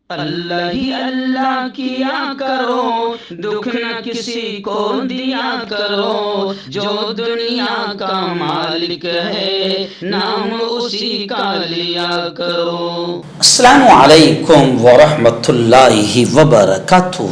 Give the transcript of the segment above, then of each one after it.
اللہ ہی اللہ کیا کرو، دکھ نہ کسی کو دیا کرو، جو دنیا کا مالک ہے نام اسی کا لیا کرو۔ السلام علیکم ورحمۃ اللہ وبرکاتہ۔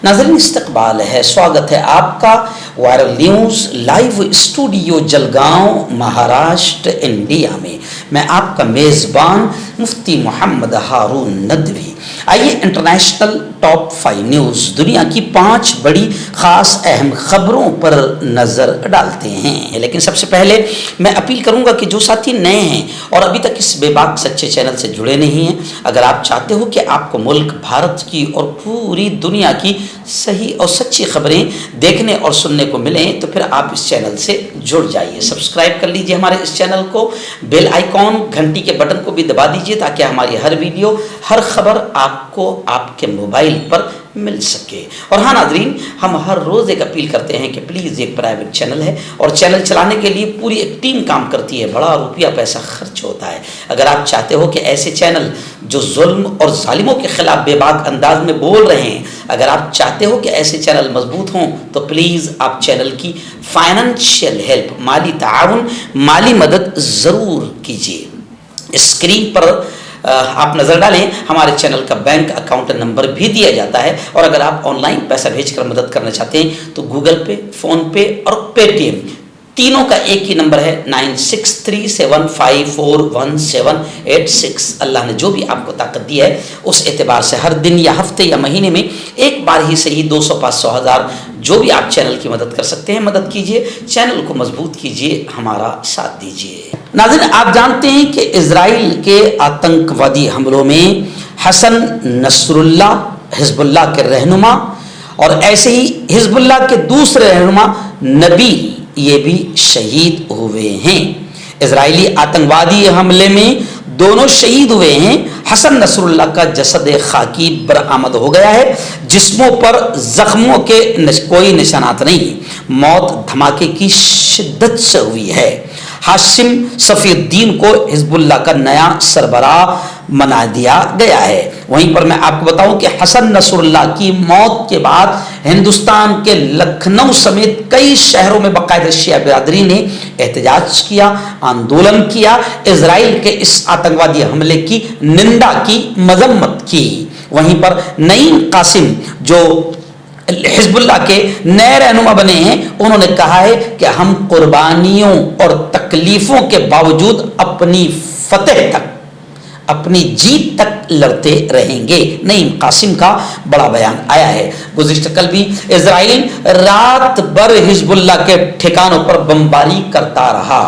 ناظرین استقبال ہے، سواگت ہے آپ کا viral news live studio Jalgaon Maharashtra India میں۔ میں آپ کا میزبان مفتی محمد ہارون ندوی۔ آئیے انٹرنیشنل ٹاپ 5 نیوز، دنیا کی 5 بڑی خاص اہم خبروں پر نظر ڈالتے ہیں۔ لیکن سب سے پہلے میں اپیل کروں گا کہ جو ساتھی نئے ہیں اور ابھی تک اس بے باک سچے چینل سے جڑے نہیں ہیں، اگر آپ چاہتے ہو کہ آپ کو ملک بھارت کی اور پوری دنیا کی صحیح اور سچی خبریں دیکھنے اور سننے کو ملیں تو پھر آپ اس چینل سے جڑ جائیے۔ سبسکرائب کر لیجئے ہمارے اس چینل کو، بیل آئیکن گھنٹی کے بٹن کو بھی دبا دیجئے تاکہ ہماری ہر ویڈیو، ہر خبر آپ کو آپ کے موبائل پر مل سکے۔ اور ہاں ناظرین، ہم ہر روز ایک اپیل کرتے ہیں کہ پلیز ایک پرائیویٹ چینل ہے اور چینل چلانے کے لیے پوری ایک ٹیم کام کرتی ہے، بڑا روپیہ پیسہ خرچ ہوتا ہے۔ اگر آپ چاہتے ہو کہ ایسے چینل جو ظلم اور ظالموں کے خلاف بے باک انداز میں بول رہے ہیں، اگر آپ چاہتے ہو کہ ایسے چینل مضبوط ہوں تو پلیز آپ چینل کی فائنینشیل ہیلپ، مالی تعاون، مالی مدد ضرور کیجیے۔ اسکرین پر آپ نظر ڈالیں، ہمارے چینل کا بینک اکاؤنٹ نمبر بھی دیا جاتا ہے، اور اگر آپ آن لائن پیسہ بھیج کر مدد کرنا چاہتے ہیں تو گوگل پے، فون پے اور پے ٹی ایم تینوں کا ایک ہی نمبر ہے 9637541786۔ اللہ نے جو بھی آپ کو طاقت دی ہے اس اعتبار سے ہر دن یا ہفتے یا مہینے میں ایک بار ہی صحیح 200، 500، 1000 جو بھی آپ چینل کی مدد کر سکتے ہیں مدد کیجئے، چینل کو مضبوط کیجئے، ہمارا ساتھ دیجئے۔ ناظرین، آپ جانتے ہیں کہ اسرائیل کے آتنکوادی حملوں میں حسن نصر اللہ حزب اللہ کے رہنما اور ایسے ہی حزب اللہ کے دوسرے رہنما نبیل یہ بھی شہید ہوئے ہیں۔ اسرائیلی آتنکوادی حملے میں دونوں شہید ہوئے ہیں۔ حسن نصر اللہ کا جسد خاکی برآمد ہو گیا ہے، جسموں پر زخموں کے کوئی نشانات نہیں، موت دھماکے کی شدت سے ہوئی ہے۔ ہاشم صفی الدین کو حزب اللہ کا نیا سربراہ بنا دیا گیا ہے۔ وہیں پر میں آپ کو بتاؤں کہ حسن نصر اللہ کی موت کے بعد ہندوستان کے لکھنؤ سمیت کئی شہروں میں باقاعدہ شیعہ برادری نے احتجاج کیا، آندولن کیا، اسرائیل کے اس آتنکوادی حملے کی نندا کی، مذمت کی۔ وہیں پر نعیم قاسم جو حزب اللہ کے نئے رہنما بنے ہیں، انہوں نے کہا ہے کہ ہم قربانیوں اور تکلیفوں کے باوجود اپنی فتح تک، اپنی جیت تک لڑتے رہیں گے۔ نعیم قاسم کا بڑا بیان آیا ہے۔ گزشتہ کل بھی اسرائیل رات بھر حزب اللہ کے ٹھکانوں پر بمباری کرتا رہا۔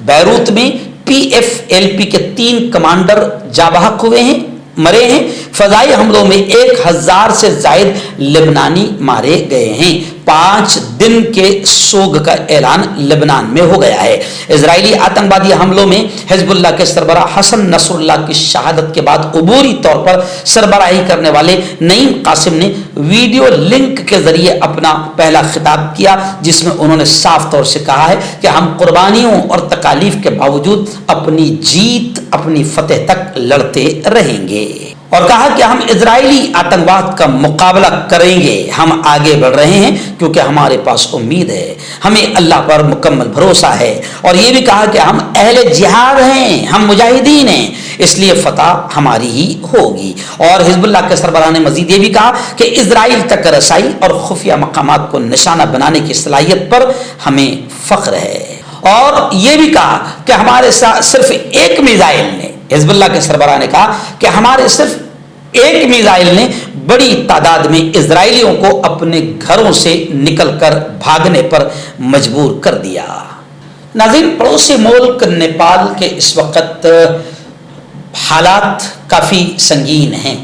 بیروت میں PFLP کے 3 کمانڈر جاں بحق ہوئے ہیں، مرے ہیں۔ فضائی حملوں میں 1000 سے زائد لبنانی مارے گئے ہیں۔ 5 دن کے سوگ کا اعلان لبنان میں ہو گیا ہے۔ اسرائیلی آتنکوادی حملوں میں حزب اللہ کے سربراہ حسن نصر اللہ کی شہادت کے بعد عبوری طور پر سربراہی کرنے والے نعیم قاسم نے ویڈیو لنک کے ذریعے اپنا پہلا خطاب کیا، جس میں انہوں نے صاف طور سے کہا ہے کہ ہم قربانیوں اور تکالیف کے باوجود اپنی جیت، اپنی فتح تک لڑتے رہیں گے، اور کہا کہ ہم اسرائیلی آتنکواد کا مقابلہ کریں گے۔ ہم آگے بڑھ رہے ہیں کیونکہ ہمارے پاس امید ہے، ہمیں اللہ پر مکمل بھروسہ ہے، اور یہ بھی کہا کہ ہم اہل جہاد ہیں، ہم مجاہدین ہیں، اس لیے فتح ہماری ہی ہوگی۔ اور حزب اللہ کے سربراہ نے مزید یہ بھی کہا کہ اسرائیل تک رسائی اور خفیہ مقامات کو نشانہ بنانے کی صلاحیت پر ہمیں فخر ہے، اور یہ بھی کہا کہ ہمارے ساتھ صرف ایک میزائل نے، حزب اللہ کے سربراہ نے کہا کہ ہمارے صرف ایک میزائل نے بڑی تعداد میں اسرائیلیوں کو اپنے گھروں سے نکل کر بھاگنے پر مجبور کر دیا۔ ناظرین، پڑوسی ملک نیپال کے اس وقت حالات کافی سنگین ہیں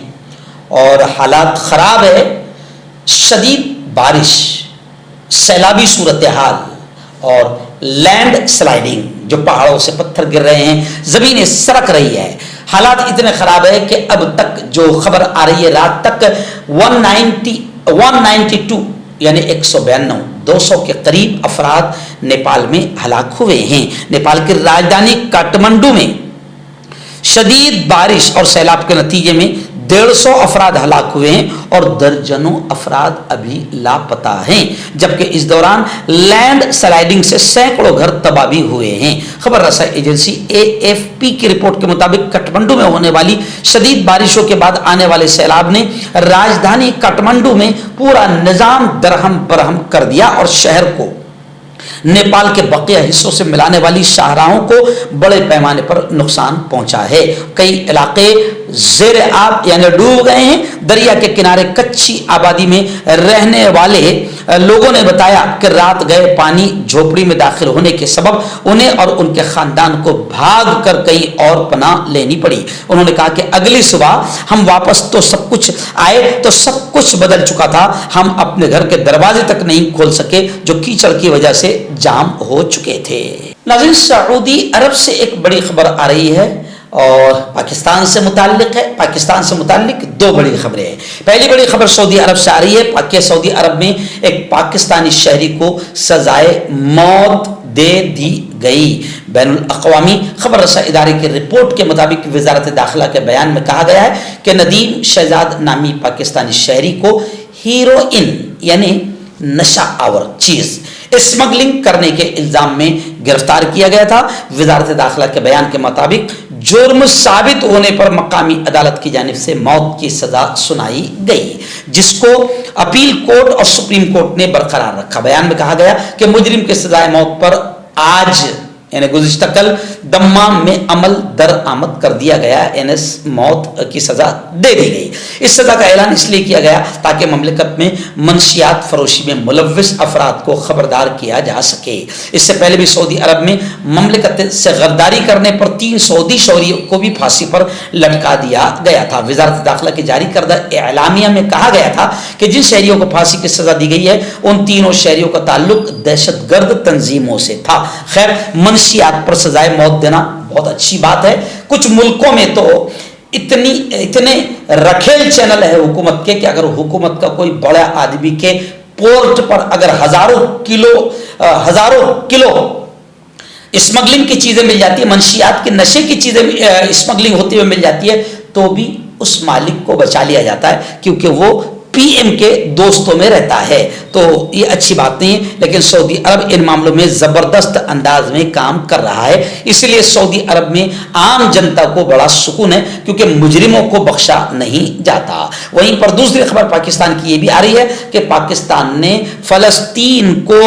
اور حالات خراب ہے۔ شدید بارش، سیلابی صورتحال اور لینڈ سلائیڈنگ، جو پہاڑوں سے پتھر گر رہے ہیں، زمینیں سرک رہی ہے۔ حالات اتنے خراب ہے کہ اب تک جو خبر آ رہی ہے، رات تک 192 یعنی 200 کے قریب افراد نیپال میں ہلاک ہوئے ہیں۔ نیپال کی راجدھانی کاٹمنڈو میں شدید بارش اور سیلاب کے نتیجے میں 150 अफराद हलाक हुए हैं और दर्जनों अफराद अभी लापता हैं, जबकि इस दौरान लैंड स्लाइडिंग से सैकड़ों घर तबाह भी हुए हैं। खबर रसाई एजेंसी AFP की रिपोर्ट के मुताबिक काठमांडू में होने वाली शदीद बारिशों के बाद आने वाले सैलाब ने राजधानी काठमांडू में पूरा निजाम दरहम बरहम कर दिया और शहर को नेपाल के बकिया हिस्सों से मिलाने वाली शाहराहों को बड़े पैमाने पर नुकसान पहुंचा है। कई इलाके ज़ेर आब यानी डूब गए हैं। दरिया के किनारे कच्ची आबादी में रहने वाले लोगों ने बताया कि रात गए पानी झोपड़ी में दाखिल होने के सबब उन्हें और उनके खानदान को भाग कर कहीं और पनाह लेनी पड़ी। उन्होंने कहा कि अगली सुबह हम वापस तो सब कुछ आए तो सब कुछ बदल चुका था, हम अपने घर के दरवाजे तक नहीं खोल सके जो कीचड़ की वजह से जाम हो चुके थे। नाज़रीन, सऊदी अरब से एक बड़ी खबर आ रही है और पाकिस्तान से मुताल्लिक है। पाकिस्तान से मुताल्लिक दो बड़ी खबरें हैं। पहली बड़ी खबर सऊदी अरब से आ रही है कि सऊदी अरब में एक पाकिस्तानी शहरी को सजाए मौत दे दी गई। बैनुल अक़वामी खबर रसा इदारे की रिपोर्ट के मुताबिक वज़ारत दाखिला के बयान में कहा गया है कि नदीम शहजाद नामी पाकिस्तानी शहरी को हीरोइन यानी नशा आवर चीज स्मगलिंग करने के इल्जाम में गिरफ्तार किया गया था। वज़ारत दाखिला के बयान के मुताबिक जुर्म साबित होने पर मकामी अदालत की जानिब से मौत की सजा सुनाई गई, जिसको अपील कोर्ट और सुप्रीम कोर्ट ने बरकरार रखा। बयान में कहा गया कि मुजरिम के सजाए मौत पर आज यानी गुज़िश्ता कल दम्माम में अमल दर आमद कर दिया गया, यानी मौत की सजा दे दी गई। इस सजा का ऐलान इसलिए किया गया ताकि ममलिकत में मनशियात फरोशी में मुलव्विस अफराद को खबरदार किया जा सके। इससे पहले भी सऊदी अरब में ममलिकत से गद्दारी करने पर 3 सऊदी शहरियों को भी फांसी पर लटका दिया गया था। वज़ारत दाखिला की जारी करदा एलामिया में कहा गया था कि जिन शहरियों को फांसी की सजा दी गई है उन तीनों शहरियों का ताल्लुक दहशतगर्द तंजीमों से था। खैर, मनशियात पर सजाए मौत देना बहुत अच्छी बात है। कुछ मुल्कों में तो इतने रखेल चैनल है हुकूमत के कि अगर हुकूमत का कोई बड़ा आदमी के पोर्ट पर अगर हजारों किलो स्मगलिंग की चीजें मिल जाती है, मनशियात के नशे की चीजें स्मगलिंग होती हुई मिल जाती है, तो भी उस मालिक को बचा लिया जाता है क्योंकि वो PM के दोस्तों में रहता है। तो ये अच्छी बात नहीं है, लेकिन सऊदी अरब इन मामलों में जबरदस्त अंदाज में काम कर रहा है। इसलिए सऊदी अरब में आम जनता को बड़ा सुकून है क्योंकि मुजरिमों को बख्शा नहीं जाता। वहीं पर दूसरी खबर पाकिस्तान की ये भी आ रही है कि पाकिस्तान ने फलस्तीन को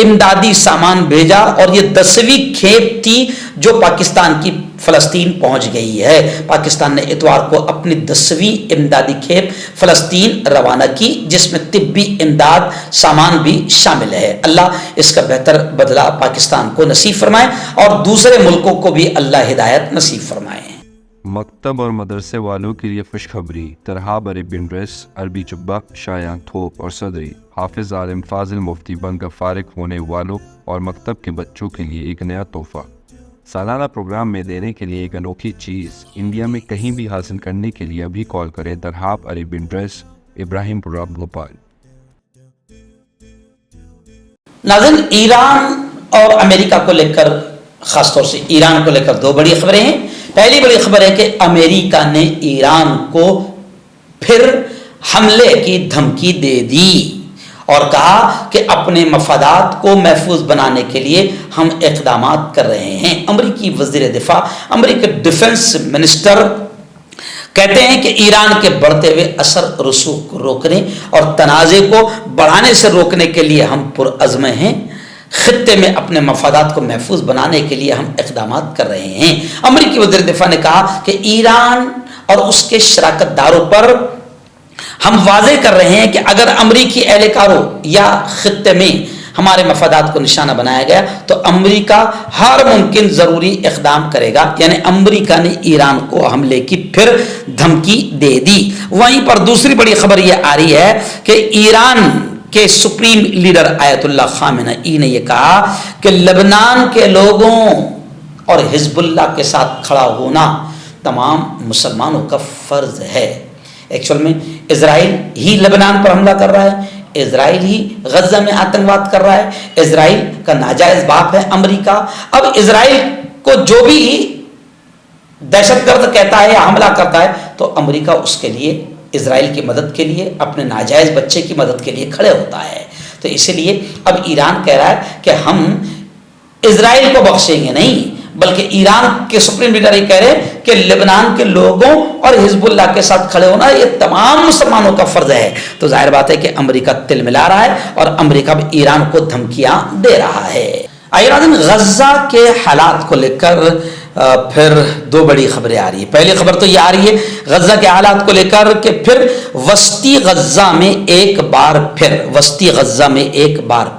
इमदादी सामान भेजा और ये 10वीं खेप थी जो पाकिस्तान की फलस्तीन पहुंच गई है। पाकिस्तान ने इतवार को अपनी 10वीं इमदादी खेप फलस्तीन रवाना की, जिसमें तिब्बी इमदाद सामान भी शामिल है। अल्लाह इसका बेहतर बदला पाकिस्तान को नसीब फरमाए और दूसरे मुल्कों को भी अल्लाह हिदायत नसीब फरमाए। मकतब और मदरसे वालों के लिए खुशखबरी। तरहाब अरेबियन ड्रेस, अरबी जुब्बा, शायान थोप और सदरी हाफिज आलिम फाजिल मुफ्ती बनकर फारिग होने वालों और मकतब के बच्चों के लिए एक नया तोहफा सालाना प्रोग्राम में देने के लिए एक अनोखी चीज़ इंडिया में कहीं भी हासिल करने के लिए अभी कॉल करें। तरहाब अरेबियन ड्रेस, इब्राहिमपुरा, भोपाल। नाज़रीन, ईरान और अमेरिका को लेकर, खासतौर से ईरान को लेकर दो बड़ी खबरें हैं। पहली बड़ी खबर है कि अमेरिका ने ईरान को फिर हमले की धमकी दे दी और कहा कि अपने मफादात को महफूज बनाने के लिए हम इक़दामात कर रहे हैं। अमरीकी वज़ीर दिफा, अमरीकी डिफेंस मिनिस्टर कहते हैं कि ईरान के बढ़ते हुए असर रसूख को रोकने और तनाज़े को बढ़ाने से रोकने के लिए हम पुरअज़्म हैं। खित्ते में अपने मफादात को महफूज बनाने के लिए हम इक़दामात कर रहे हैं। अमरीकी वज़ीर दिफा ने कहा कि ईरान और उसके शराकतदारों पर हम वाज़े कर रहे हैं कि अगर अमरीकी एहलकारों या खित्ते में हमारे मफादात को निशाना बनाया गया तो अमरीका हर मुमकिन ज़रूरी इक़दाम करेगा। यानी अमरीका ने ईरान को हमले की फिर धमकी दे दी। वहीं पर दूसरी बड़ी खबर यह आ रही है कि ईरान के सुप्रीम लीडर आयतुल्लाह खामेनी ने यह कहा कि लेबनान के लोगों और हिजबुल्लाह के साथ खड़ा होना तमाम मुसलमानों का फ़र्ज है। एक्चुअल में इजराइल ही लेबनान पर हमला कर रहा है, इजराइल ही गजा में आतंकवाद कर रहा है, इजराइल का नाजायज बाप है अमेरिका। अब इजराइल को जो भी दहशत गर्द कहता है या हमला करता है तो अमेरिका उसके लिए, इजराइल की मदद के लिए, अपने नाजायज़ बच्चे की मदद के लिए खड़े होता है। तो इसीलिए अब ईरान कह रहा है कि हम इजराइल को बख्शेंगे नहीं, बल्कि ईरान के सुप्रीम लीडर ये कह रहे हैं कि लेबनान के लोगों और हिजबुल्लाह के साथ खड़े होना ये तमाम मुसलमानों का फर्ज है। तो जाहिर बात है कि अमेरिका तिल मिला रहा है और अमेरिका भी ईरान को धमकियां दे रहा है। आइए नाज़रीन, गज़ा के हालात को लेकर फिर दो बड़ी खबरें आ रही है। पहली खबर तो ये आ रही है गज़ा के हालात को लेकर कि फिर वस्ती गज़ा में एक बार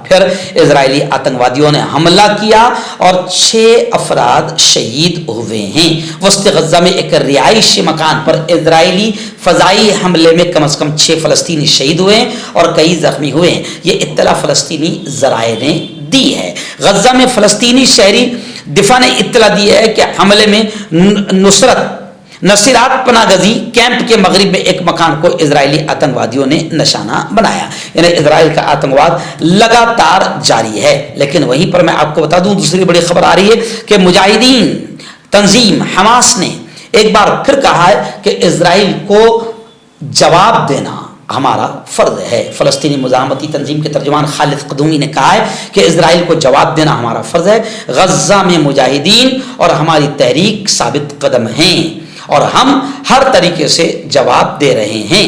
फिर इजरायली आतंकवादियों ने हमला किया और 6 अफराद शहीद हुए हैं। वस्ती गज़ा में एक रिहायशी मकान पर इजरायली फ़ज़ाई हमले में कम से कम 6 फ़लस्तीनी शहीद हुए और कई जख्मी हुए हैं। ये इत्तला फ़लस्तीनी ज़राए ने दी है। गज़ा में फ़लस्तीनी शहरी दिफा ने इत्तला दी है कि हमले में नसीरात पनागजी कैंप के मगरिब में एक मकान को इजरायली आतंकवादियों ने निशाना बनाया। यानी इजराइल का आतंकवाद लगातार जारी है। लेकिन वहीं पर मैं आपको बता दूं, दूसरी बड़ी खबर आ रही है कि मुजाहिदीन तंजीम हमास ने एक बार फिर कहा है कि इजराइल को जवाब देना हमारा फर्ज है। फ़लस्तीनी मुजाहमती तंजीम के तर्जुमान खालिद क़दूमी ने कहा है कि इजराइल को जवाब देना हमारा फर्ज है। गज़ा में मुजाहिदीन और हमारी तहरीक साबित कदम हैं और हम हर तरीके से जवाब दे रहे हैं।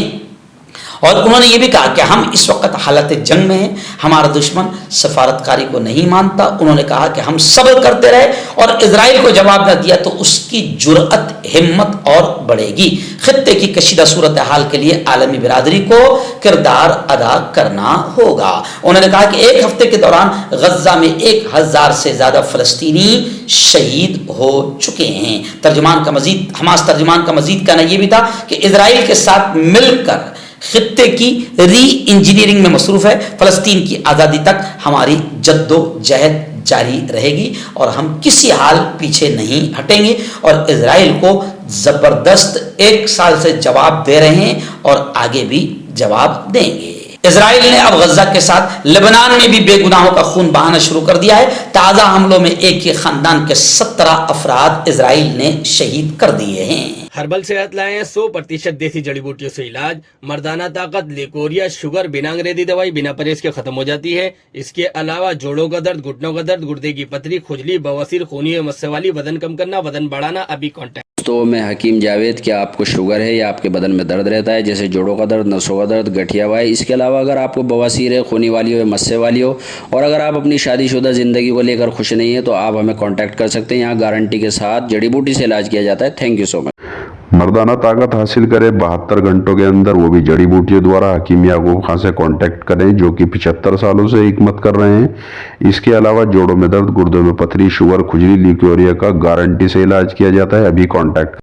और उन्होंने ये भी कहा कि हम इस वक्त हालत जंग में हैं, हमारा दुश्मन सफारतकारी को नहीं मानता। उन्होंने कहा कि हम सब्र करते रहे और इजराइल को जवाब न दिया तो उसकी जुर्अत, हिम्मत और बढ़ेगी। खित्ते की कशीदा सूरत हाल के लिए आलमी बिरादरी को किरदार अदा करना होगा। उन्होंने कहा कि एक हफ्ते के दौरान गज़ा में 1000 से ज़्यादा फ़लस्तीनी शहीद हो चुके हैं। हमास तर्जुमान का मजीद कहना यह भी था कि इजराइल के साथ मिलकर खित्ते की री इंजीनियरिंग में मसरूफ है। फ़लस्तीन की आज़ादी तक हमारी जद्दोजहद जारी रहेगी और हम किसी हाल पीछे नहीं हटेंगे और इजराइल को ज़बरदस्त 1 साल से जवाब दे रहे हैं और आगे भी जवाब देंगे। इजराइल ने अब गज़ा के साथ लेबनान में भी बेगुनाहों का खून बहाना शुरू कर दिया है। ताज़ा हमलों में एक ही खानदान के 17 अफराद इजराइल ने शहीद कर दिए हैं। हर्बल सेहत लाए हैं 100% देसी जड़ी बूटियों से इलाज। मर्दाना ताकत, लेकोरिया, शुगर बिना अंग्रेजी दवाई, बिना परहेज के खत्म हो जाती है। इसके अलावा जोड़ों का दर्द, घुटनों का दर्द, गुर्दे की पथरी, खुजली, बवासीर, खूनी मस्से वाली, वजन कम करना, वजन बढ़ाना, अभी कॉन्टैक्ट। तो मैं हकीम जावेद, क्या आपको शुगर है या आपके बदन में दर्द रहता है, जैसे जोड़ों का दर्द, नसों का दर्द, गठिया हुआ है? इसके अलावा अगर आपको बवासीर है, खूनी वाली हो, मस्से वाली हो और अगर आप अपनी शादीशुदा ज़िंदगी को लेकर खुश नहीं है तो आप हमें कांटेक्ट कर सकते हैं। यहाँ गारंटी के साथ जड़ी बूटी से इलाज किया जाता है। Thank you so much. मर्दाना ताकत हासिल करें 72 घंटों के अंदर, वो भी जड़ी बूटियों द्वारा। हकीम याकूब खान से कांटेक्ट करें जो कि 75 सालों से हिकमत कर रहे हैं। इसके अलावा जोड़ों में दर्द, गुर्दों में पथरी, शुगर, खुजली, लिकोरिया का गारंटी से इलाज किया जाता है। अभी कांटेक्ट